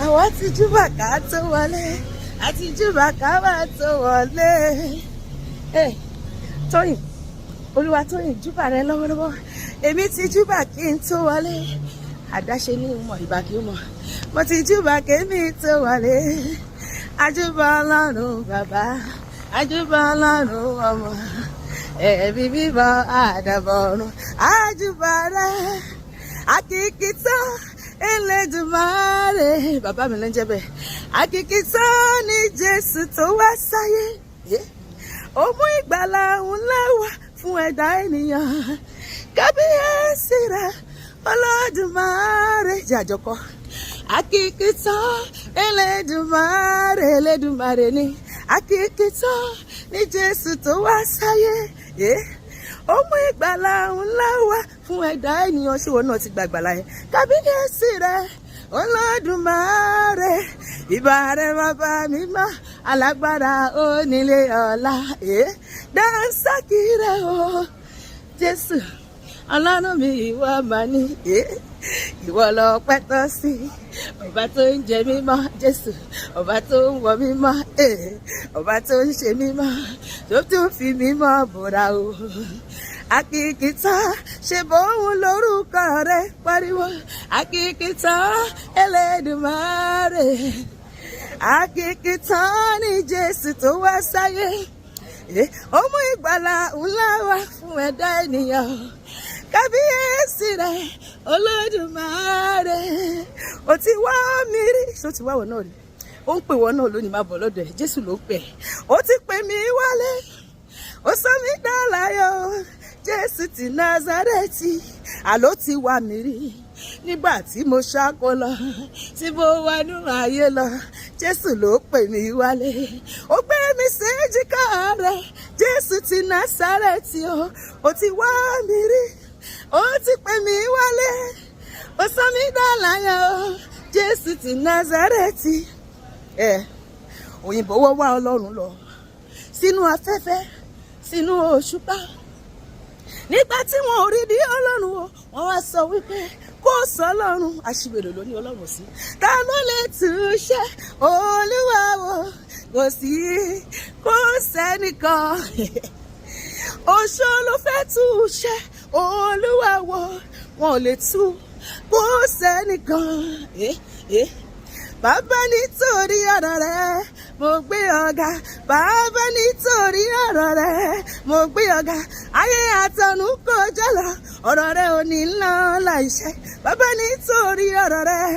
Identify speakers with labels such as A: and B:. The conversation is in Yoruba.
A: àwa ti júbà ká tó wọlé àti júbà ká wà tó wọlé. Tóyìn, olúwa Tóyìn, júbà rẹ lọ́wọ́lọ́wọ́. Èmi ti júbà kí n tó wọlé. Àdáṣe ní ìmọ̀ ìbà kí ó mọ̀. Mo ti júbà kémi tó wọlé. Àjúbà Ọlọ́run bàbá, àjúbà Ọlọ́run ọmọ, ẹ̀mí mímọ́ àdàbọ̀run. Àjúbà rẹ, Akiikitan, eledumare. Bàbá mi ló ń jẹ́ bẹ́ẹ̀. Akiikitan ni Jesu tó wá sáyé. Ó mú ìgbàlà ńlá wá fún ẹ̀dá ènìyàn. Kábíyèsí rẹ, Olódùmarè. Jẹ́ àjọkọ́. Akiikitan, eledumare ni. Akiikitan ni Jesu tó wá sáyé. Ó mú ìgbàlà ńlá wá fún ẹ̀dá ènìyàn. Ṣé wọn náà ti gba ìgbàlà yẹn? Kábíyèsí rẹ, Olódùmarè. Ìbà rẹ bàbá mímọ́, alágbára onílé ọlá. Dánsákì rẹ o Jésù, Ọlọ́run mi ìwọ mà ní. Ìwọ lọ́pẹ́ tọ́ sí, ọba tó ń jẹ mímọ́ Jésù, ọba tó ń wọ mímọ́, ọba tó ń ṣe mímọ́, tó tún fi mímọ́ bòrà o. Akiikitan, ṣe bóun lórúkọ rẹ, pariwo. Akiikitan, eledumare. Akiikitan ni Jésù tó wá sáyé. Ó mú ìgbàlà ńlá wá fún ẹ̀dá ènìyàn. Kábíyèsí rẹ, Olódùmarè. Ó ti wá mi rí. Ṣé ó ti wá wọ náà rí? Ó ń pè wọ́n náà lónìí, máa bọ̀ lọ́dọ̀ ẹ̀. Jésù ló ń pè ẹ́. Ó ti pè mí wálé. Ó sọ mí dá láyọ̀. Jésù ti Násárẹ́tì, àló ti wá mi rí. Nígbà tí mo ṣáko lọ, tí mo wá nínú ayé lọ, Jésù ló pè mí wálé. Ó gbé mi sí èjìká rẹ̀. Jésù ti Násárẹ́tì o, ó ti wá mi rí. Ó ti pè mí wálé. Ó sọ mí dá láyọ̀. Jésù ti Násárẹ́tì. Òyìnbó wọ́n wá Ọlọ́run lọ sínú afẹ́fẹ́, sínú òṣùpá. Nígbà tí wọn ò rí di Ọlọ́run o, wọ́n wá sọ wípé kò sọ Ọlọ́run. Aṣiwèrè ló ní Ọlọ́run sí. Ta ló lè túṣẹ́ Olúwa wò? Kò sí, kò sẹ́nìkan. Oṣó ló fẹ́ túṣẹ́ Olúwa wò, wọn ò lè tú, kò sẹ́nìkan. Bàbá nítorí ọ̀rọ̀ rẹ̀ mo gbé ọ̀gá. Bàbá nítorí ọ̀rọ̀ rẹ̀ mo gbé ọ̀gá. Ayé àtọ̀run kọjá lọ, ọ̀rọ̀ rẹ̀ ò ní lọ láìṣẹ. Bàbá nítorí ọ̀rọ̀ rẹ̀